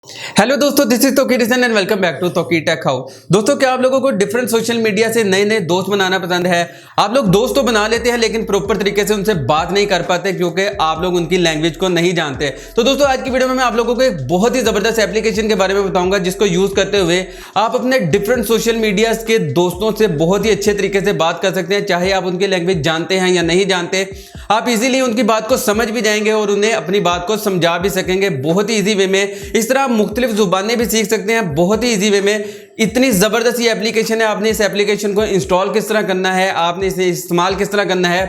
Hello दोस्तों, this is Toki and welcome back to Toki tech house. दोस्तों, क्या आप लोगों को डिफरेंट सोशल मीडिया से नए नए दोस्त बनाना पसंद है? आप लोग दोस्त तो बना लेते हैं लेकिन प्रॉपर तरीके से उनसे बात नहीं कर पाते क्योंकि आप लोग उनकी लैंग्वेज को नहीं जानते। तो दोस्तों, आज की वीडियो में मैं आप लोगों को एक बहुत ही जबरदस्त एप्लीकेशन के बारे में बताऊंगा जिसको यूज करते हुए आप अपने डिफरेंट सोशल मीडिया के दोस्तों से बहुत ही अच्छे तरीके से बात कर सकते हैं। चाहे आप उनकी लैंग्वेज जानते हैं या नहीं जानते, आप इजीली उनकी बात को समझ भी जाएंगे और उन्हें अपनी बात को समझा भी सकेंगे बहुत ही ईजी वे में। इस तरह आप मुख्तलिफ जुबानें भी सीख सकते हैं बहुत ही ईजी वे में। इतनी ज़बरदस्त ये एप्लीकेशन है। आपने इस एप्लीकेशन को इंस्टॉल किस तरह करना है, आपने इसे इस्तेमाल किस तरह करना है,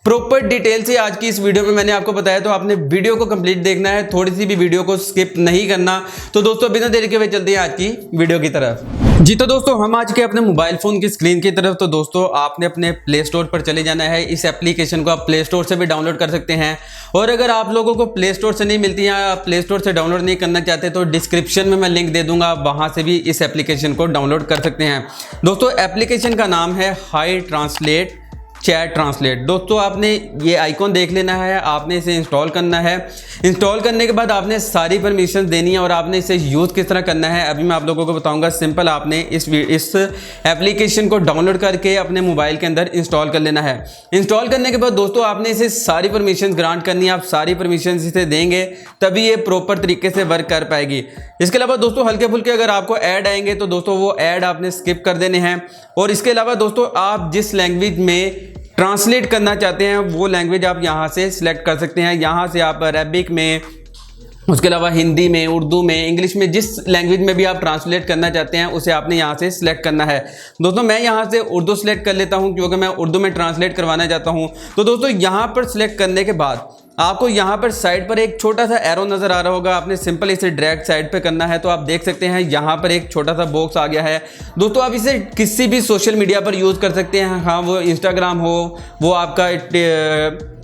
प्रॉपर डिटेल से आज की इस वीडियो में मैंने आपको बताया। तो आपने वीडियो को कंप्लीट देखना है, थोड़ी सी भी वीडियो को स्किप नहीं करना। तो दोस्तों, बिना देरी के हुए चलते हैं आज की वीडियो की तरफ। जी तो दोस्तों, हम आज के अपने मोबाइल फोन की स्क्रीन की तरफ। तो दोस्तों, आपने अपने प्ले स्टोर पर चले जाना है। इस एप्लीकेशन को आप प्ले स्टोर से भी डाउनलोड कर सकते हैं और अगर आप लोगों को प्ले स्टोर से नहीं मिलती है, आप प्ले स्टोर से डाउनलोड नहीं करना चाहते तो डिस्क्रिप्शन में मैं लिंक दे दूंगा, आप वहां से भी इस एप्लीकेशन को डाउनलोड कर सकते हैं। दोस्तों, एप्लीकेशन का नाम है हाई ट्रांसलेट चैट ट्रांसलेट। दोस्तों, आपने ये आइकॉन देख लेना है, आपने इसे इंस्टॉल करना है। इंस्टॉल करने के बाद आपने सारी परमिशन देनी है और आपने इसे यूज़ किस तरह करना है अभी मैं आप लोगों को बताऊंगा। सिंपल, आपने इस एप्लीकेशन को डाउनलोड करके अपने मोबाइल के अंदर इंस्टॉल कर लेना है। इंस्टॉल करने के बाद दोस्तों, आपने इसे सारी परमिशन ग्रांट करनी है। आप सारी परमिशन इसे देंगे तभी ये प्रॉपर तरीके से वर्क कर पाएगी। इसके अलावा दोस्तों, हल्के फुल्के अगर आपको ऐड आएंगे तो दोस्तों वो ऐड आपने स्किप कर देने हैं। और इसके अलावा दोस्तों, आप जिस लैंग्वेज में ट्रांसलेट करना चाहते हैं वो लैंग्वेज आप यहाँ से सिलेक्ट कर सकते हैं। यहाँ से आप अरबिक में, उसके अलावा हिंदी में, उर्दू में, इंग्लिश में, जिस लैंग्वेज में भी आप ट्रांसलेट करना चाहते हैं उसे आपने यहाँ से सिलेक्ट करना है। दोस्तों, मैं यहाँ से उर्दू सिलेक्ट कर लेता हूँ क्योंकि मैं उर्दू में ट्रांसलेट करवाना चाहता हूँ। तो दोस्तों, यहाँ पर सिलेक्ट करने के बाद आपको यहाँ पर साइड पर एक छोटा सा एरो नज़र आ रहा होगा, आपने सिंपल इसे ड्रैग साइड पे करना है। तो आप देख सकते हैं यहाँ पर एक छोटा सा बॉक्स आ गया है। दोस्तों, आप इसे किसी भी सोशल मीडिया पर यूज़ कर सकते हैं। हाँ, वो इंस्टाग्राम हो, वो आपका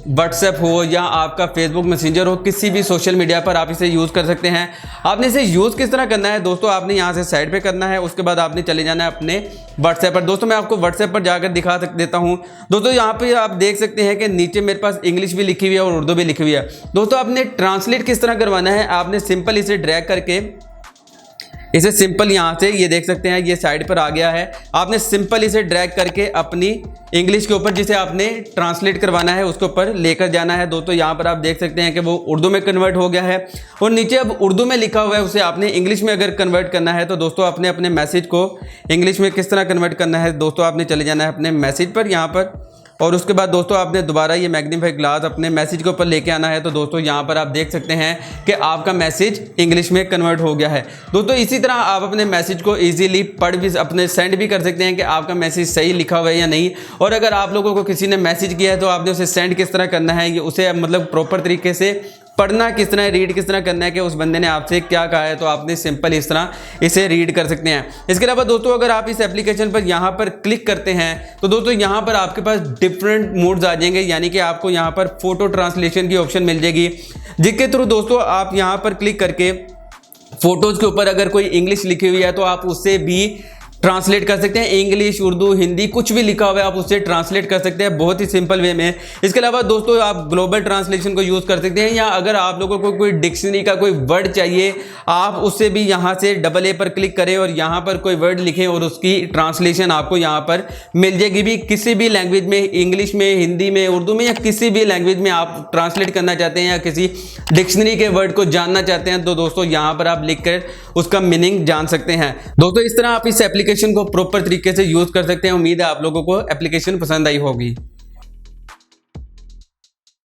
व्हाट्सएप हो या आपका फेसबुक मैसेंजर हो, किसी भी सोशल मीडिया पर आप इसे यूज़ कर सकते हैं। आपने इसे यूज़ किस तरह करना है दोस्तों, आपने यहाँ से साइड पे करना है, उसके बाद आपने चले जाना है अपने व्हाट्सएप पर। दोस्तों, मैं आपको व्हाट्सएप पर जाकर दिखा देता हूँ। दोस्तों, यहाँ पे आप देख सकते हैं कि नीचे मेरे पास इंग्लिश भी लिखी हुई है और उर्दू भी लिखी हुई है। दोस्तों, आपने ट्रांसलेट किस तरह करवाना है, आपने सिंपल इसे ड्रैग करके इसे सिंपल यहाँ से, ये देख सकते हैं ये साइड पर आ गया है। आपने सिंपल इसे ड्रैग करके अपनी इंग्लिश के ऊपर जिसे आपने ट्रांसलेट करवाना है उसके ऊपर लेकर जाना है। दोस्तों, यहाँ पर आप देख सकते हैं कि वो उर्दू में कन्वर्ट हो गया है और नीचे अब उर्दू में लिखा हुआ है, उसे आपने इंग्लिश में अगर कन्वर्ट करना है तो दोस्तों आपने अपने मैसेज को इंग्लिश में किस तरह कन्वर्ट करना है। दोस्तों, आपने चले जाना है अपने मैसेज पर यहाँ पर और उसके बाद दोस्तों आपने दोबारा ये मैग्नीफाई ग्लास अपने मैसेज के ऊपर लेके आना है। तो दोस्तों, यहाँ पर आप देख सकते हैं कि आपका मैसेज इंग्लिश में कन्वर्ट हो गया है। दोस्तों, इसी तरह आप अपने मैसेज को इजीली पढ़ भी, अपने सेंड भी कर सकते हैं कि आपका मैसेज सही लिखा हुआ है या नहीं। और अगर आप लोगों को किसी ने मैसेज किया है तो आपने उसे सेंड किस तरह करना है, ये उसे मतलब प्रॉपर तरीके से पढ़ना किस तरह, रीड किस तरह करना है कि उस बंदे ने आपसे क्या कहा है, तो आपने सिंपल इस तरह इसे रीड कर सकते हैं। इसके अलावा दोस्तों, अगर आप इस एप्लीकेशन पर यहाँ पर क्लिक करते हैं तो दोस्तों यहाँ पर आपके पास डिफरेंट मोड्स आ जाएंगे, यानी कि आपको यहाँ पर फोटो ट्रांसलेशन की ऑप्शन मिल जाएगी, जिसके थ्रू दोस्तों आप यहाँ पर क्लिक करके फोटोज़ के ऊपर अगर कोई इंग्लिश लिखी हुई है तो आप उससे भी ट्रांसलेट कर सकते हैं। इंग्लिश, उर्दू, हिंदी कुछ भी लिखा हुआ है आप उससे ट्रांसलेट कर सकते हैं बहुत ही सिंपल वे में। इसके अलावा दोस्तों, आप ग्लोबल ट्रांसलेशन को यूज़ कर सकते हैं या अगर आप लोगों को कोई डिक्शनरी का कोई वर्ड चाहिए आप उससे भी यहाँ से डबल ए पर क्लिक करें और यहाँ पर कोई वर्ड लिखें और उसकी ट्रांसलेशन आपको यहाँ पर मिल जाएगी। भी किसी भी लैंग्वेज में, इंग्लिश में, हिंदी में, उर्दू में या किसी भी लैंग्वेज में आप ट्रांसलेट करना चाहते हैं या किसी डिक्शनरी के वर्ड को जानना चाहते हैं तो दोस्तों यहाँ पर आप लिख कर उसका मीनिंग जान सकते हैं। दोस्तों, इस तरह आप इस एप्लीकेशन को प्रॉपर तरीके से यूज कर सकते हैं। उम्मीद है आप लोगों को एप्लीकेशन पसंद आई होगी।